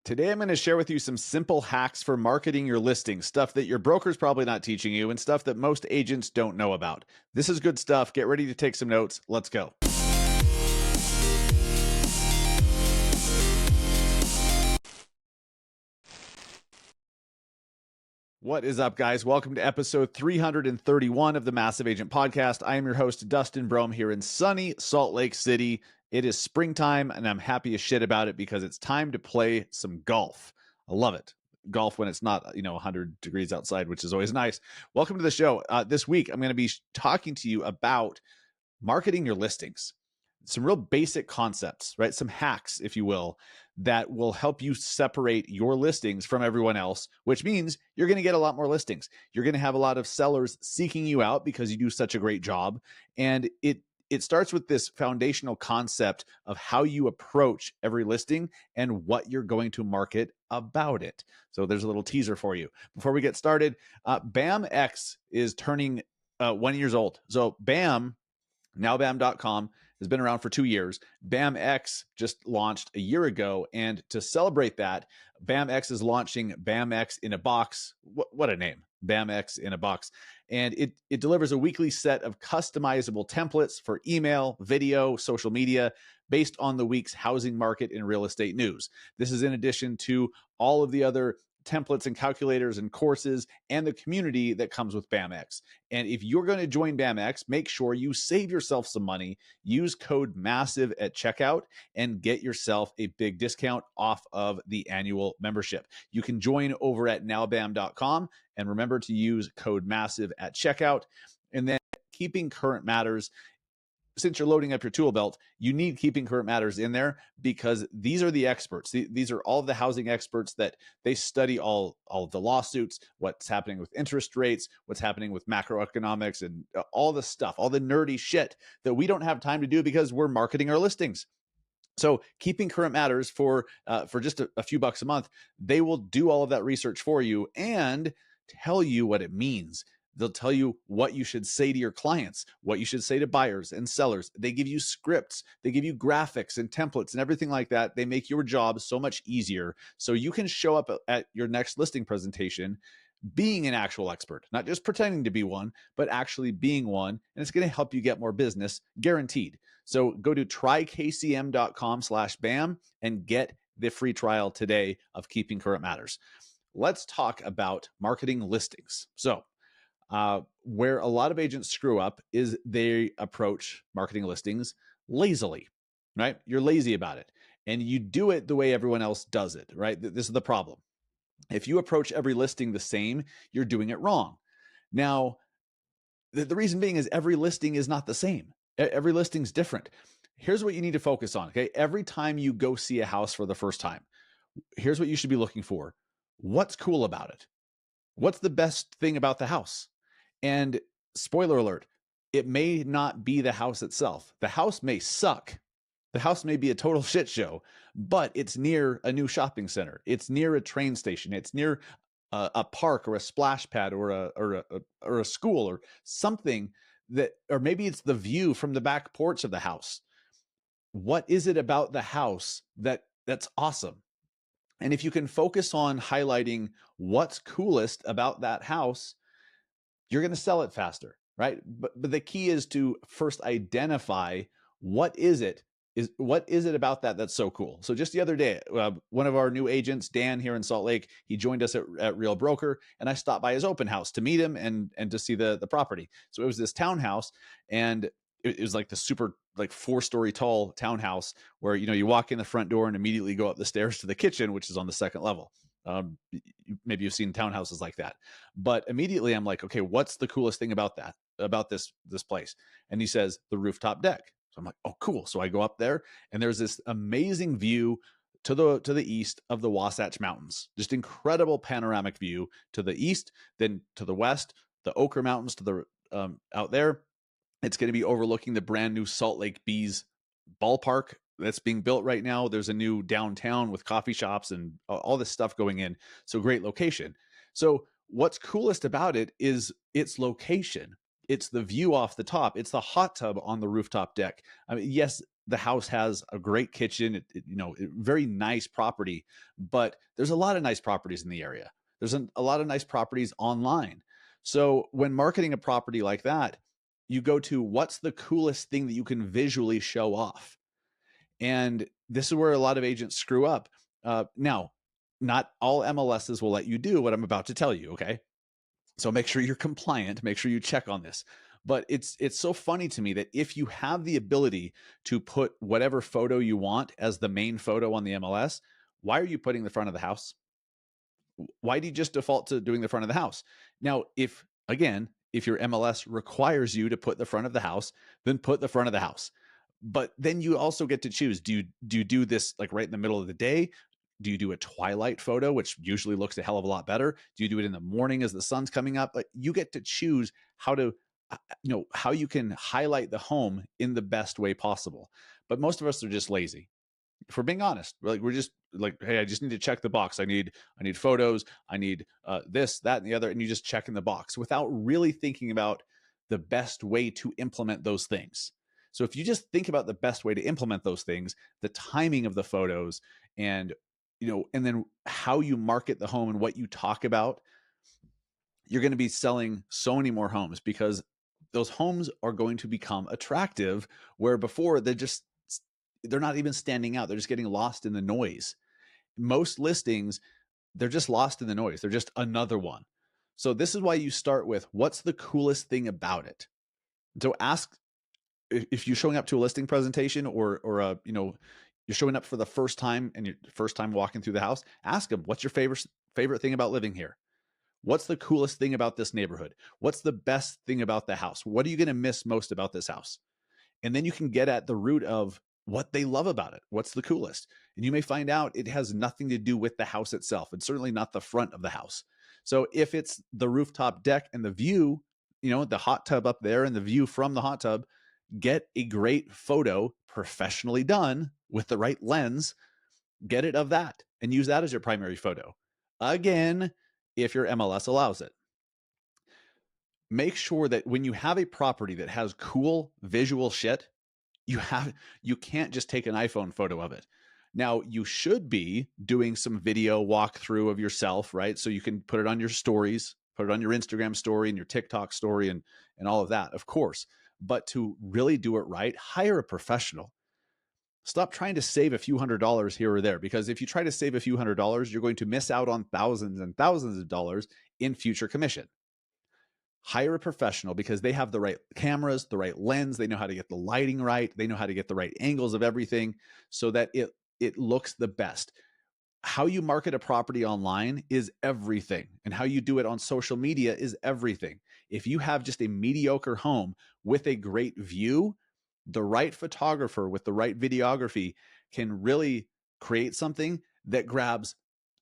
Today, I'm going to share with you some simple hacks for marketing your listing, stuff that your broker's probably not teaching you, and stuff that most agents don't know about. This is good stuff. Get ready to take some notes. Let's go. What is up, guys? Welcome to episode 331 of the Massive Agent Podcast. I am your host, Dustin Brohm, here in sunny Salt Lake City. It is springtime, and I'm happy as shit about it because it's time to play some golf. I love it. Golf when it's not, 100 degrees outside, which is always nice. Welcome to the show. This week, I'm going to be talking to you about marketing your listings. Some real basic concepts, right? Some hacks, if you will, that will help you separate your listings from everyone else, which means you're going to get a lot more listings. You're going to have a lot of sellers seeking you out because you do such a great job. And it starts with this foundational concept of how you approach every listing and what you're going to market about it. So there's a little teaser for you. Before we get started, BAMX is turning 1 year old. So BAM, nowbam.com, has been around for 2 years. BAMX just launched a year ago. And to celebrate that, BAMX is launching BAMX in a box. What a name, BAMX in a box. And it delivers a weekly set of customizable templates for email, video, social media, based on the week's housing market and real estate news. This is in addition to all of the other templates and calculators and courses and the community that comes with BAMX. And if you're going to join BAMX, make sure you save yourself some money, use code MASSIVE at checkout, and get yourself a big discount off of the annual membership. You can join over at nowbam.com, and remember to use code MASSIVE at checkout. And then keeping current matters. Since you're loading up your tool belt, you need keeping current matters in there because these are the experts. These are all of the housing experts that they study all of the lawsuits, what's happening with interest rates, what's happening with macroeconomics, and all the stuff, all the nerdy shit that we don't have time to do because we're marketing our listings. So keeping current matters for just a few bucks a month, they will do all of that research for you and tell you what it means. They'll tell you what you should say to your clients, what you should say to buyers and sellers. They give you scripts, they give you graphics and templates and everything like that. They make your job so much easier so you can show up at your next listing presentation being an actual expert, not just pretending to be one, but actually being one. And it's going to help you get more business, guaranteed. So go to trykcm.com/BAM and get the free trial today of Keeping Current Matters. Let's talk about marketing listings. So where a lot of agents screw up is they approach marketing listings lazily, right? You're lazy about it and you do it the way everyone else does it, right? This is the problem. If you approach every listing the same, you're doing it wrong. Now, the reason being is every listing is not the same. Every listing is different. Here's what you need to focus on, okay? Every time you go see a house for the first time, here's what you should be looking for. What's cool about it? What's the best thing about the house? And spoiler alert, it may not be the house itself. The house may suck. The house may be a total shit show, but it's near a new shopping center. It's near a train station. It's near a park or a splash pad or a school or something that, or maybe it's the view from the back porch of the house. What is it about the house that's awesome? And if you can focus on highlighting what's coolest about that house, you're going to sell it faster, right? But the key is to first identify what is it about that that's so cool. So just the other day, one of our new agents, Dan, here in Salt Lake, he joined us at Real Broker, and I stopped by his open house to meet him and to see the property. So it was this townhouse, and it was like the super 4-story tall townhouse where you walk in the front door and immediately go up the stairs to the kitchen, which is on the second level. Maybe you've seen townhouses like that, but immediately I'm like, okay, what's the coolest thing about this place? And he says the rooftop deck. So I'm like, oh, cool. So I go up there and there's this amazing view to the east of the Wasatch Mountains, just incredible panoramic view to the east, then to the west, the Ochre Mountains to the out there. It's going to be overlooking the brand new Salt Lake Bees ballpark that's being built right now. There's a new downtown with coffee shops and all this stuff going in. So great location. So what's coolest about it is its location. It's the view off the top. It's the hot tub on the rooftop deck. I mean, yes, the house has a great kitchen, very nice property, but there's a lot of nice properties in the area. There's a lot of nice properties online. So when marketing a property like that, you go to what's the coolest thing that you can visually show off. And this is where a lot of agents screw up. Now, not all MLSs will let you do what I'm about to tell you. Okay. So make sure you're compliant, make sure you check on this. But it's so funny to me that if you have the ability to put whatever photo you want as the main photo on the MLS, why are you putting the front of the house? Why do you just default to doing the front of the house? Now, if your MLS requires you to put the front of the house, then put the front of the house. But then you also get to choose. Do you do this like right in the middle of the day? Do you do a twilight photo, which usually looks a hell of a lot better? Do you do it in the morning as the sun's coming up? Like, you get to choose how to how you can highlight the home in the best way possible. But most of us are just lazy. If we're being honest, we're just like, hey, I just need to check the box. I need photos. I need this, that, and the other, and you just check in the box without really thinking about the best way to implement those things. So if you just think about the best way to implement those things, the timing of the photos, and and then how you market the home and what you talk about, you're going to be selling so many more homes, because those homes are going to become attractive, where before they're not even standing out. They're just getting lost in the noise. Most listings, they're just lost in the noise. They're just another one. So this is why you start with, what's the coolest thing about it? So ask, if you're showing up to a listing presentation, or you're showing up for the first time and your first time walking through the house, ask them, what's your favorite thing about living here? What's the coolest thing about this neighborhood? What's the best thing about the house? What are you going to miss most about this house? And then you can get at the root of what they love about it. What's the coolest? And you may find out it has nothing to do with the house itself, and certainly not the front of the house. So if it's the rooftop deck and the view, the hot tub up there and the view from the hot tub, get a great photo, professionally done with the right lens. Get it of that and use that as your primary photo. Again, if your MLS allows it. Make sure that when you have a property that has cool visual shit, you can't just take an iPhone photo of it. Now, you should be doing some video walkthrough of yourself, right? So you can put it on your stories, put it on your Instagram story and your TikTok story, and all of that, of course. But to really do it right, hire a professional. Stop trying to save a few $100s here or there, because if you try to save a few $100s, you're going to miss out on thousands and thousands of dollars in future commission. Hire a professional, because they have the right cameras, the right lens. They know how to get the lighting right. They know how to get the right angles of everything so that it looks the best. How you market a property online is everything, and how you do it on social media is everything. If you have just a mediocre home with a great view, the right photographer with the right videography can really create something that grabs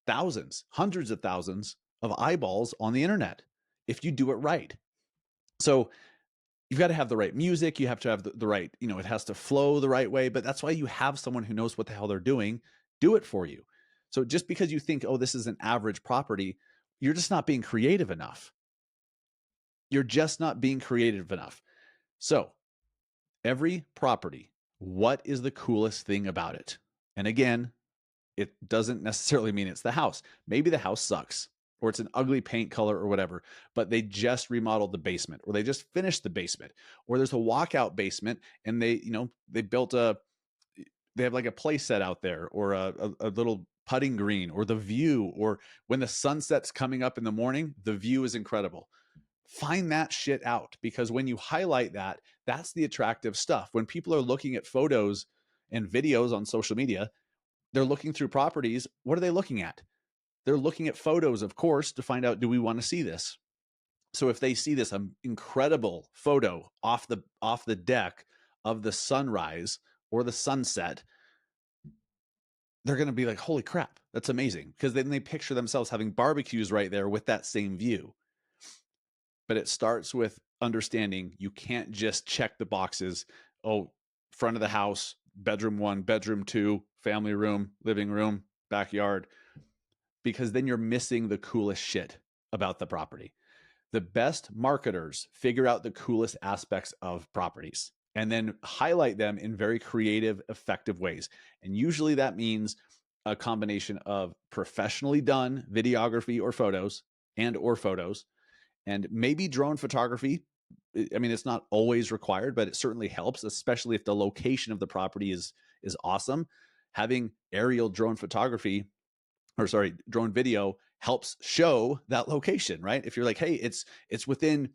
thousands, hundreds of thousands of eyeballs on the internet if you do it right. So you've got to have the right music. You have to have the right, it has to flow the right way. But that's why you have someone who knows what the hell they're doing do it for you. So just because you think, oh, this is an average property, you're just not being creative enough. You're just not being creative enough. So every property, what is the coolest thing about it? And again, it doesn't necessarily mean it's the house. Maybe the house sucks, or it's an ugly paint color or whatever, but they just remodeled the basement, or they just finished the basement, or there's a walkout basement and they built they have like a play set out there, or a little putting green, or the view, or when the sunset's coming up in the morning, the view is incredible. Find that shit out, because when you highlight that, that's the attractive stuff. When people are looking at photos and videos on social media, they're looking through properties. What are they looking at? They're looking at photos, of course, to find out, do we want to see this? So if they see this incredible photo off the deck of the sunrise or the sunset, they're going to be like, holy crap, that's amazing. Because then they picture themselves having barbecues right there with that same view. But it starts with understanding you can't just check the boxes. Oh, front of the house, bedroom 1, bedroom 2, family room, living room, backyard, because then you're missing the coolest shit about the property. The best marketers figure out the coolest aspects of properties. and then highlight them in very creative, effective ways. And usually that means a combination of professionally done videography or photos or photos, and maybe drone photography. I mean, it's not always required, but it certainly helps, especially if the location of the property is awesome. Having aerial drone photography, or sorry, drone video, helps show that location, right? If you're like, hey, it's within,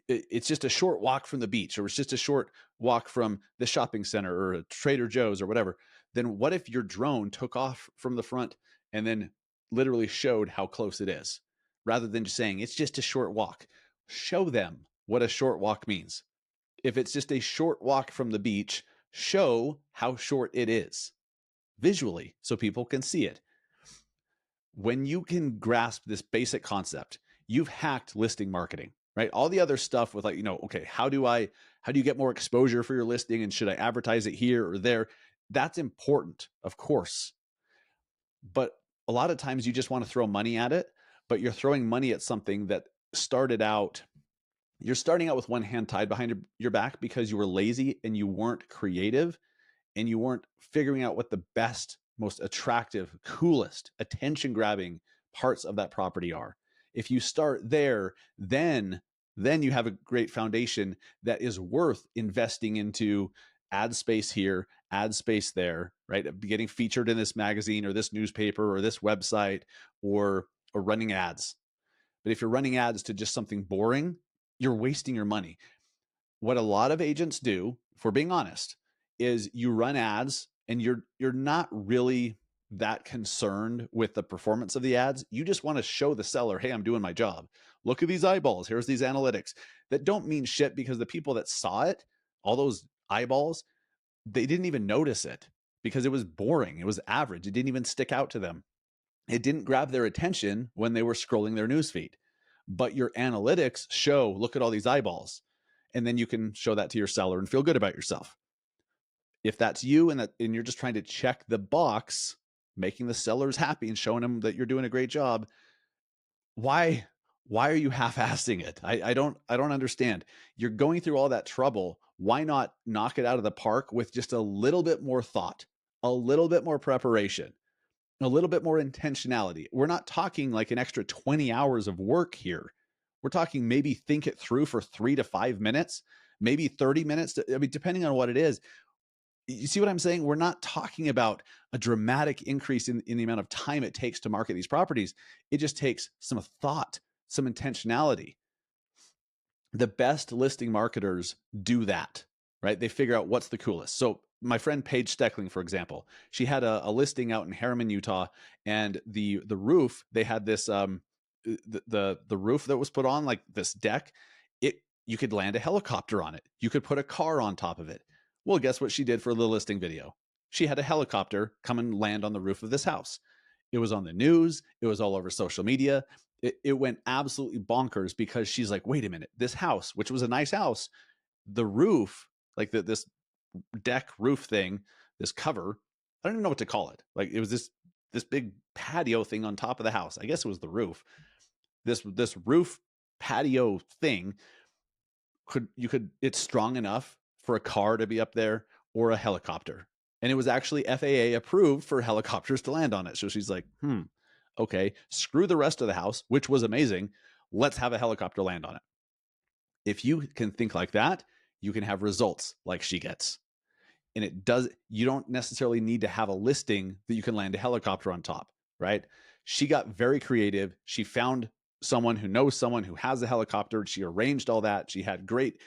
it's just a short walk from the beach, or it's just a short walk from the shopping center or a Trader Joe's or whatever, then what if your drone took off from the front and then literally showed how close it is, rather than just saying it's just a short walk? Show them what a short walk means. If it's just a short walk from the beach, show how short it is visually so people can see it. When you can grasp this basic concept, you've hacked listing marketing, right? All the other stuff with, like, okay, how do you get more exposure for your listing, and should I advertise it here or there? That's important, of course. But a lot of times you just want to throw money at it, but you're throwing money at something that started out, you're starting out with one hand tied behind your back because you were lazy and you weren't creative, and you weren't figuring out what the best, most attractive, coolest, attention grabbing parts of that property are. If you start there, then you have a great foundation that is worth investing into. Ad space here, ad space there, right? Getting featured in this magazine or this newspaper or this website, or running ads. But if you're running ads to just something boring, you're wasting your money. What a lot of agents do, if we're being honest, is you run ads and you're not really that concerned with the performance of the ads. You just want to show the seller, hey, I'm doing my job. Look at these eyeballs. Here's these analytics that don't mean shit, because the people that saw it, all those eyeballs, they didn't even notice it because it was boring. It was average. It didn't even stick out to them. It didn't grab their attention when they were scrolling their newsfeed. But your analytics show, look at all these eyeballs. And then you can show that to your seller and feel good about yourself. If that's you, and you're just trying to check the box, making the sellers happy and showing them that you're doing a great job, why are you half-assing it? I don't understand. You're going through all that trouble. Why not knock it out of the park with just a little bit more thought, a little bit more preparation, a little bit more intentionality? We're not talking like an extra 20 hours of work here. We're talking maybe think it through for 3 to 5 minutes, maybe 30 minutes. I mean, depending on what it is. You see what I'm saying? We're not talking about a dramatic increase in the amount of time it takes to market these properties. It just takes some thought, some intentionality. The best listing marketers do that, right? They figure out what's the coolest. So my friend Paige Steckling, for example, she had a listing out in Harriman, Utah, and the roof, they had this the roof that was put on, like this deck. You could land a helicopter on it. You could put a car on top of it. Well, guess what she did for the listing video? She had a helicopter come and land on the roof of this house. It was on the news. It was all over social media. It went absolutely bonkers because she's like, wait a minute, this house, which was a nice house, the roof, like this deck roof thing, this cover, I don't even know what to call it. Like, it was this big patio thing on top of the house. I guess it was the roof. This roof patio thing it's strong enough for a car to be up there or a helicopter. And it was actually FAA approved for helicopters to land on it. So she's like, okay, screw the rest of the house, which was amazing. Let's have a helicopter land on it. If you can think like that, you can have results like she gets. And you don't necessarily need to have a listing that you can land a helicopter on top, right? She got very creative. She found someone who knows someone who has a helicopter. She arranged all that. She had great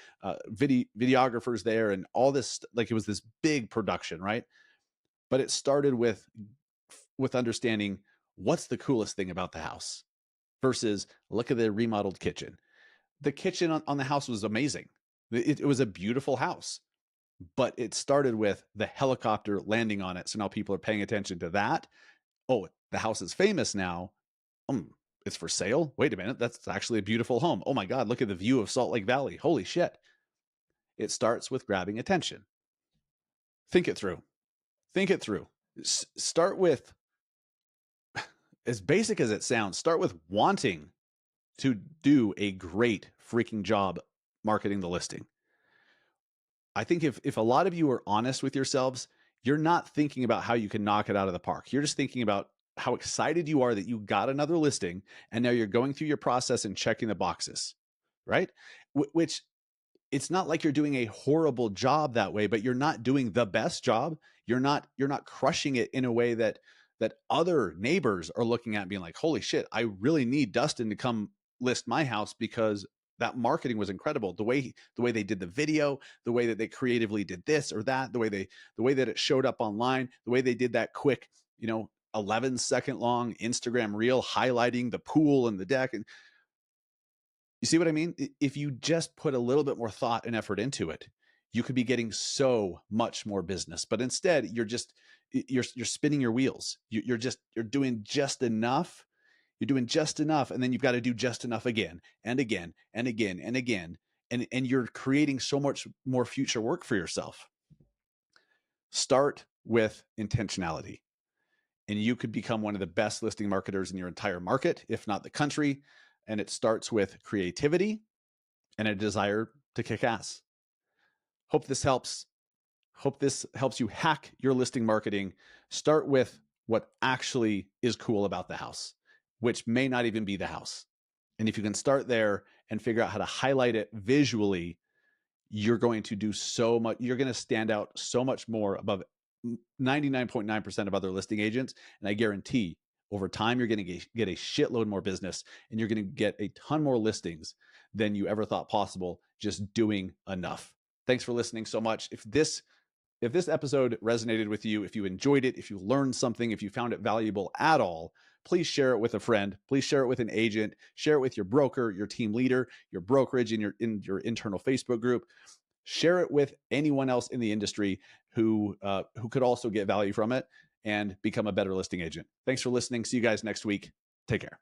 videographers there and all this, like, it was this big production, right? But it started with understanding what's the coolest thing about the house versus look at the remodeled kitchen. The kitchen on the house was amazing. It was a beautiful house, but it started with the helicopter landing on it. So now people are paying attention to that. Oh, the house is famous now. It's for sale. Wait a minute. That's actually a beautiful home. Oh my God, look at the view of Salt Lake Valley. Holy shit. It starts with grabbing attention. Think it through. Think it through. Start with, as basic as it sounds, start with wanting to do a great freaking job marketing the listing. I think if a lot of you are honest with yourselves, you're not thinking about how you can knock it out of the park. You're just thinking about how excited you are that you got another listing and now you're going through your process and checking the boxes, right? Which it's not like you're doing a horrible job that way, but you're not doing the best job. You're not crushing it in a way that other neighbors are looking at being like, holy shit, I really need Dustin to come list my house because that marketing was incredible. The way they did the video, the way that they creatively did this or that, the way that it showed up online, the way they did that quick, 11-second long Instagram reel highlighting the pool and the deck. And you see what I mean? If you just put a little bit more thought and effort into it, you could be getting so much more business. But instead, you're spinning your wheels. You're doing just enough. You're doing just enough, and then you've got to do just enough again and again and again and again, and you're creating so much more future work for yourself. Start with intentionality, and you could become one of the best listing marketers in your entire market, if not the country. And it starts with creativity and a desire to kick ass. Hope this helps. Hope this helps you hack your listing marketing. Start with what actually is cool about the house, which may not even be the house. And if you can start there and figure out how to highlight it visually, you're going to do so much. You're going to stand out so much more above 99.9% of other listing agents. And I guarantee over time, you're going to get a shitload more business and you're going to get a ton more listings than you ever thought possible just doing enough. Thanks for listening so much. If this episode resonated with you, if you enjoyed it, if you learned something, if you found it valuable at all, please share it with a friend. Please share it with an agent. Share it with your broker, your team leader, your brokerage, in your internal Facebook group. Share it with anyone else in the industry who could also get value from it and become a better listing agent. Thanks for listening. See you guys next week. Take care.